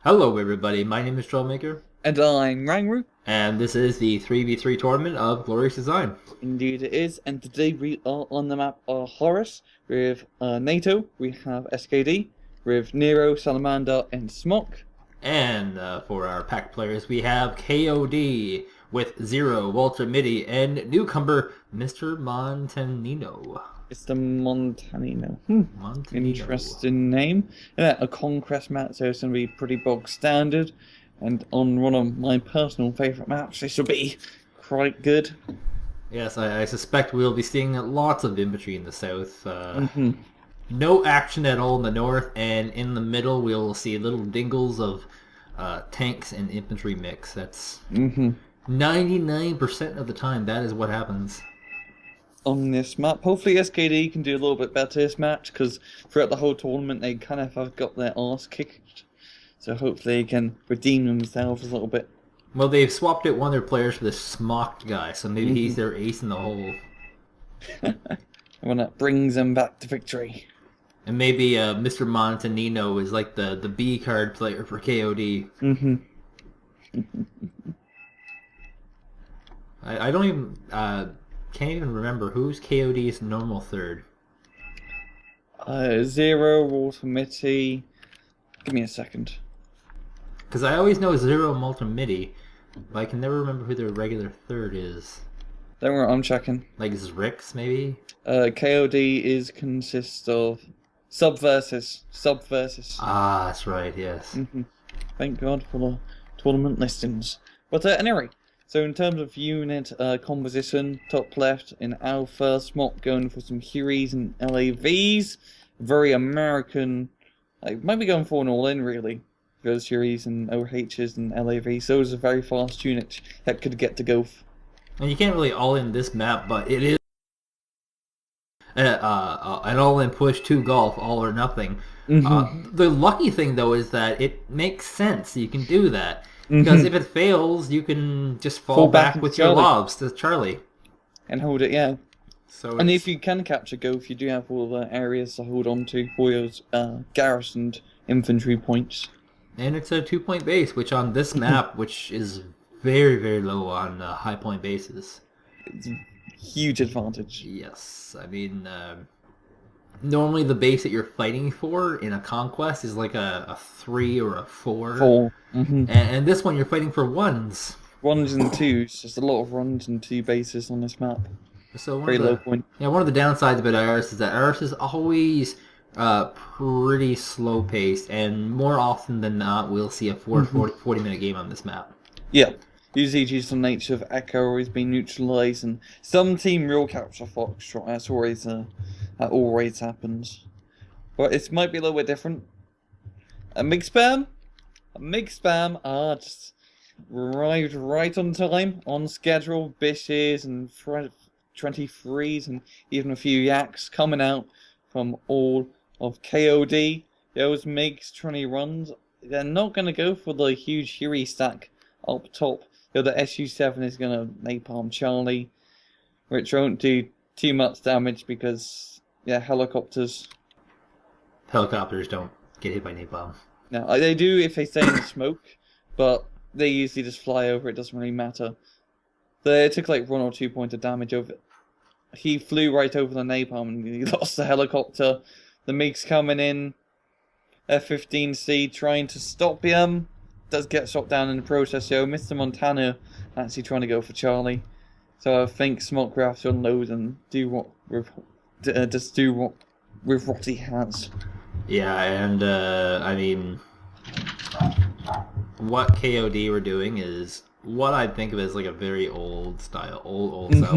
Hello everybody, my name is Troublemaker, And I'm Rangru. and this is the 3v3 tournament of Glorious Design. Indeed it is. And today we are on the map Horus with NATO. We have SKD with Nero, Salamander, and Smok. And for our pack players, we have KOD with Zero, Walter Mitty, and newcomer Mr. Montanino. It's the Montanino. Montanino. Interesting name. Yeah, a conquest map, so it's going to be pretty bog standard. And on one of my personal favourite maps, this will be quite good. Yes, I suspect we'll be seeing lots of infantry in the south. No action at all in the north, and in the middle we'll see little dingles of tanks and infantry mix. That's 99% of the time that is what happens. On this map, hopefully SKD can do a little bit better this match, because throughout the whole tournament they kind of have got their arse kicked. So hopefully they can redeem themselves a little bit. Well, they've swapped out one of their players for this Smok guy, so maybe he's their ace in the hole. When that brings them back to victory. And maybe Mr. Montanino is like the B card player for KOD. I don't even can't even remember who's KOD's normal third. Zero, Walter, Mitty. Give me a second. Because I always know Zero, Walter, Mitty, but I can never remember who their regular third is. Don't worry, I'm checking. Like, is it Rix, maybe? KOD consists of Subversus. Ah, that's right, yes. Thank God for the tournament listings. But anyway, so in terms of unit composition, top left in Alpha, Smok going for some Hueys and LAVs. Very American. Like, might be going for an all-in, really. Those Hueys and OHs and LAVs. Those are very fast units that could get to go. And you can't really all-in this map, but it is an all-in push to golf, all or nothing. The lucky thing, though, is that it makes sense. You can do that. Because if it fails, you can just fall back with your lobs to Charlie. And hold it, yeah. So and if you can capture Gulf, you do have all the areas to hold on to for your garrisoned infantry points. And it's a 2-point base, which on this map, which is very, very low on high point bases. It's a huge advantage. Yes, I mean, normally the base that you're fighting for in a conquest is like a 3 or a 4. And this one you're fighting for ones. Ones and twos. There's a lot of ones and two bases on this map. So very low point. Yeah, one of the downsides about Iris is that Iris is always pretty slow paced, and more often than not we'll see a 40-minute game on this map. Yeah. Usually due to the nature of Echo always being neutralized, and some team will capture Foxtrot. That's always that always happens. But it might be a little bit different. A MiG spam? Just arrived right on time, on schedule. Bishes and 23s and even a few yaks coming out from all of KOD. Those MiGs 20 runs, they're not going to go for the huge Huey stack up top. The SU-7 is going to napalm Charlie, which won't do too much damage because, yeah, helicopters Helicopters don't get hit by napalm. No, they do if they stay in the smoke, but they usually just fly over. It doesn't really matter. They took like 1 or 2 points of damage over it. He flew right over the napalm and he lost the helicopter. The MiG's coming in. F-15C trying to stop him. Does get shot down in the process, though. Mr. Montana actually trying to go for Charlie. So I think Smok will have to unload and do what with what he has. Yeah, and I mean, what KOD were doing is what I think of as like a very old style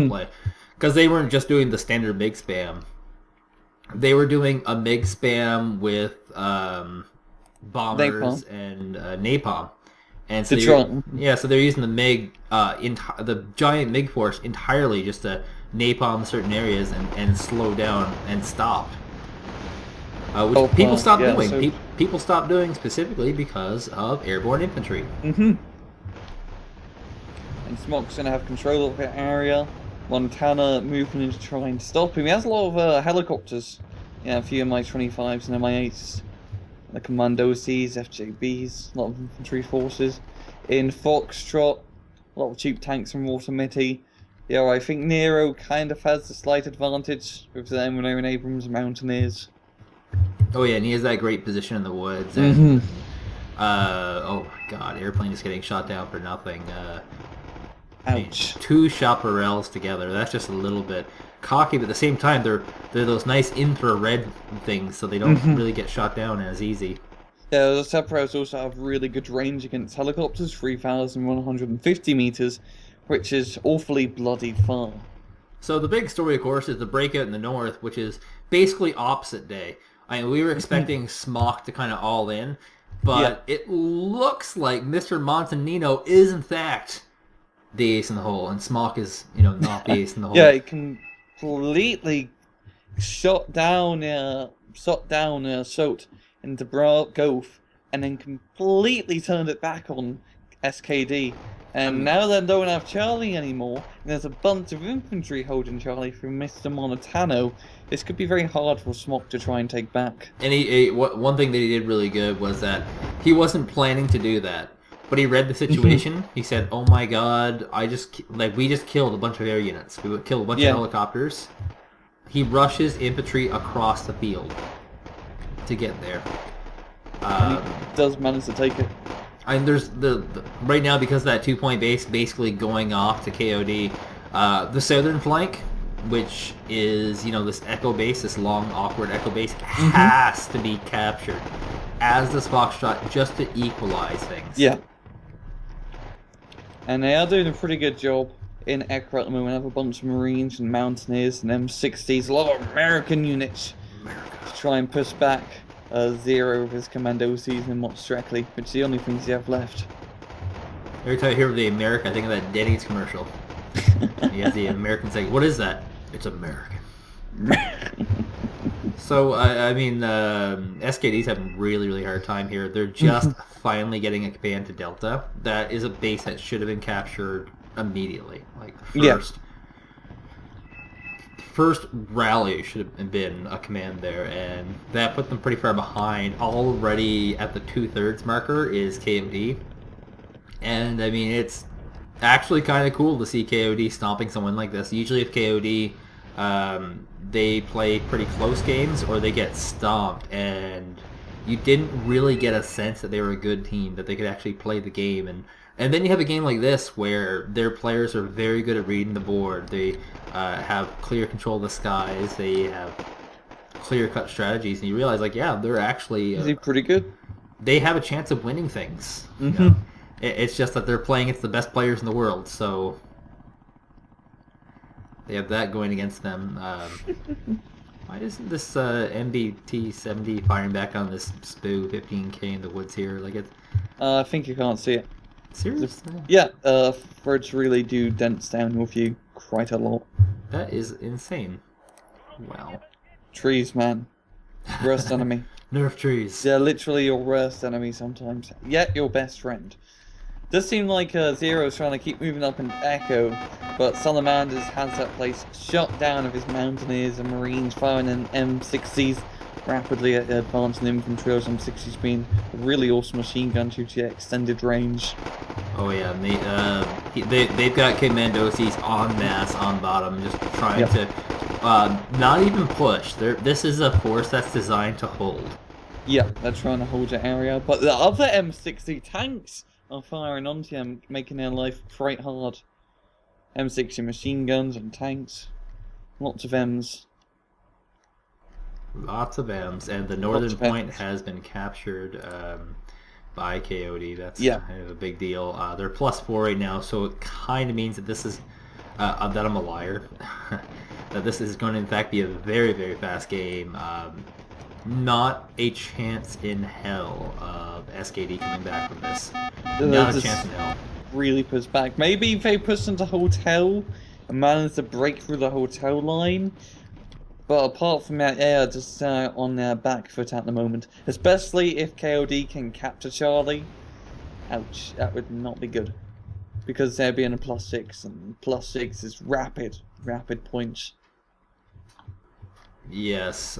play, because they weren't just doing the standard MiG spam. They were doing a MiG spam with bombers and napalm, and so so they're using the MiG, the giant MiG force entirely just to napalm certain areas and slow down and stop. Which people stopped doing. So people stopped doing specifically because of airborne infantry. And Smok's going to have control of the area. Montana moving in to try and stop him. He has a lot of helicopters. Yeah, a few Mi-25s and Mi-8s. The Commando Cs, FJBs, a lot of infantry forces. In Foxtrot, a lot of cheap tanks from Mitty. Yeah, I think Nero kind of has the slight advantage with the M1 Abrams Mountaineers. Oh yeah, and he has that great position in the woods. Mm-hmm. And oh my God, airplane is getting shot down for nothing. Ouch. 2 chaparrals together. That's just a little bit cocky, but at the same time, they're those nice infrared things, so they don't really get shot down as easy. Yeah, the chaparrals also have really good range against helicopters, 3,150 meters, which is awfully bloody far. So the big story, of course, is the breakout in the north, which is basically opposite day. I mean, we were expecting Smok to kind of all in, but it looks like Mr. Montanino is, in fact, the ace in the hole, and Smok is, not the ace in the hole. Yeah, it completely shot down Sot into Gulf, and then completely turned it back on SKD. And now they don't have Charlie anymore, and there's a bunch of infantry holding Charlie from Mr. Montanino. This could be very hard for Smok to try and take back. And one thing that he did really good was that he wasn't planning to do that, but he read the situation. He said, "Oh my God, we just killed a bunch of air units. We killed a bunch of helicopters." He rushes infantry across the field to get there. And he does manage to take it. And there's right now, because of that 2-point base basically going off to KOD, the southern flank, which is this echo base, this long awkward echo base, has to be captured as the Foxtrot just to equalize things. Yeah. And they are doing a pretty good job in Ekra at the moment. Have a bunch of Marines and Mountaineers and M60s, a lot of American units to try and push back Zero of his Commando season and what's directly, which is the only things you have left. Every time I hear of the American, I think of that Denny's commercial. You have the American saying, "What is that?" It's American. So, I mean, SKD's having really, really hard time here. They're just finally getting a command to Delta. That is a base that should have been captured immediately. First rally should have been a command there, and that put them pretty far behind. Already at the 2/3 marker is KOD. And, I mean, it's actually kind of cool to see KOD stomping someone like this. Usually if KOD, they play pretty close games or they get stomped, and you didn't really get a sense that they were a good team, that they could actually play the game. And then you have a game like this where their players are very good at reading the board. They have clear control of the skies. They have clear-cut strategies, and you realize, they're actually... Is he pretty good? They have a chance of winning things. It's just that they're playing against the best players in the world, so they have that going against them. Why isn't this MBT-70 firing back on this SPU 15K in the woods here? I think you can't see it. Seriously? Yeah, birds really do dents down your view quite a lot. That is insane. Wow. Trees, man. Worst enemy. Nerf trees. They're literally your worst enemy sometimes, yet your best friend. Does seem like Zero's trying to keep moving up in Echo, but Salamander has that place shot down of his Mountaineers and Marines, firing in M60s rapidly at advancing infantry. M60s being a really awesome machine gun due to extended range. Oh yeah, they've got Commandos en masse on bottom, just trying to not even push. This is a force that's designed to hold. Yeah, they're trying to hold the area, but the other M60 tanks are firing onto them, making their life quite hard. M60 machine guns and tanks. Lots of M's. Lots of M's, and the northern point has been captured by KOD. That's kind of a big deal. They're +4 right now, so it kind of means that this is that I'm a liar. That this is going to in fact be a very, very fast game. Not a chance in hell of SKD coming back from this. Not a chance in hell. Really pushed back. Maybe if they push into hotel and manage to break through the hotel line. But apart from that, just on their back foot at the moment. Especially if KOD can capture Charlie. Ouch, that would not be good. Because they're being a +6, and +6 is rapid points. Yes,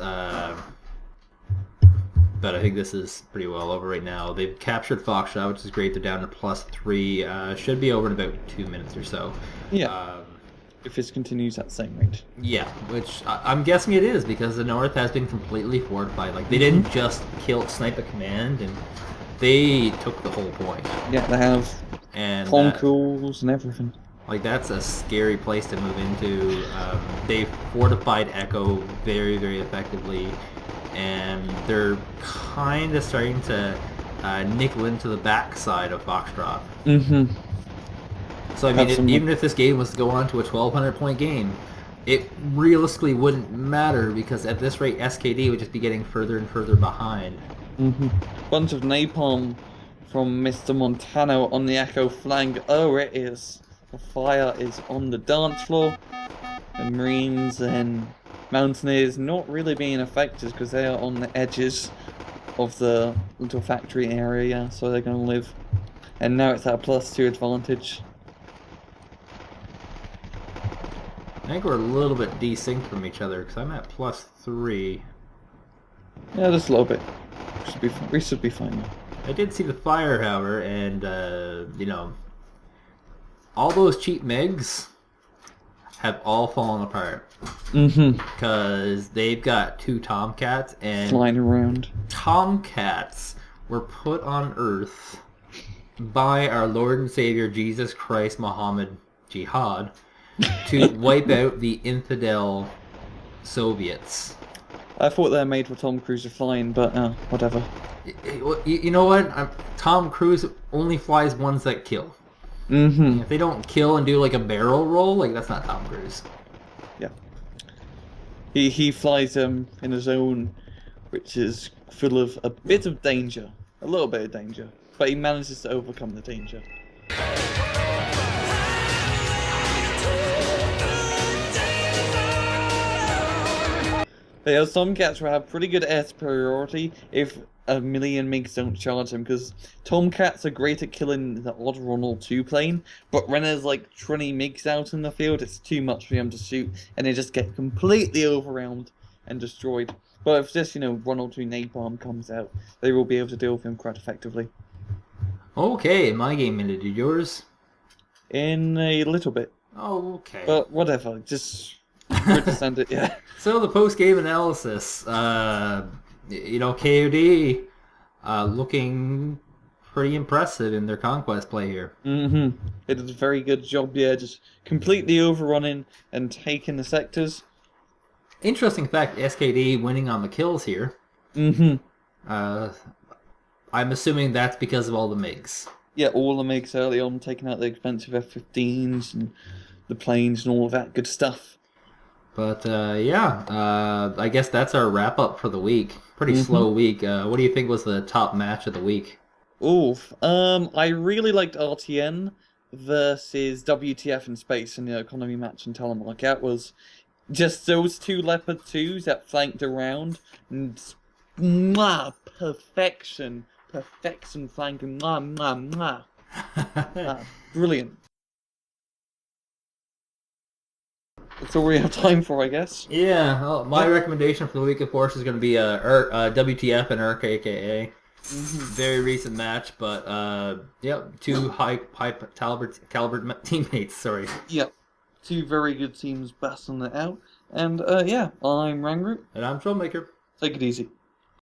but I think this is pretty well over right now. They've captured Foxtrot, which is great. They're down to +3. Should be over in about 2 minutes or so. Yeah. If this continues at the same rate. Yeah, which I'm guessing it is, because the North has been completely fortified. Like, they didn't just snipe a command, and they took the whole point. Yeah, they have concours and everything. Like, that's a scary place to move into. They fortified Echo very, very effectively, and they're kind of starting to nickel into the backside of Foxtrot. So, I mean, even if this game was to go on to a 1,200-point game, it realistically wouldn't matter, because at this rate, SKD would just be getting further and further behind. Bunch of napalm from Mr. Montanino on the Echo flank. Oh, it is. The fire is on the dance floor. The Marines and Mountaineers not really being affected because they are on the edges of the little factory area, so they're going to live. And now it's at a +2 advantage. I think we're a little bit desynced from each other, because I'm at +3. Yeah, just a little bit. We should be fine now. I did see the fire, however, and, you know, all those cheap MiGs have all fallen apart. Because they've got 2 Tomcats, and flying around. Tomcats were put on Earth by our Lord and Savior Jesus Christ Muhammad Jihad to wipe out the infidel Soviets. I thought they were made for Tom Cruise to flying, but whatever. You know what? Tom Cruise only flies ones that kill. If they don't kill and do like a barrel roll, like, that's not Tom Cruise. Yeah. He flies in a zone which is full of a bit of danger. A little bit of danger. But he manages to overcome the danger. There are some cats who have pretty good air superiority if a million MiGs don't charge them, because Tomcats are great at killing the odd Ronald 2 plane, but when there's like 20 MiGs out in the field, it's too much for them to shoot, and they just get completely overwhelmed and destroyed. But if just, Ronald 2 napalm comes out, they will be able to deal with him quite effectively. Okay, my game ended. Did yours? In a little bit. Oh, okay. But whatever, just send it, yeah. So the post-game analysis, KOD looking pretty impressive in their conquest play here. They did a very good job, yeah, just completely overrunning and taking the sectors. Interesting fact, SKD winning on the kills here. I'm assuming that's because of all the MiGs. Yeah, all the MiGs early on, taking out the expensive F-15s and the planes and all of that good stuff. But, I guess that's our wrap-up for the week. Pretty slow week. What do you think was the top match of the week? I really liked RTN versus WTF in space in the economy match in Telemark. That was just those 2 Leopard 2s that flanked around. And, perfection. Perfection flanking. Brilliant. That's all we have time for, I guess. Yeah, well, my recommendation for the week, of course, is going to be WTF and RKKA. Very recent match, but 2 high caliber teammates. Sorry. Yep, 2 very good teams battling it out, and I'm Rangroot. And I'm Troublemaker. Take it easy.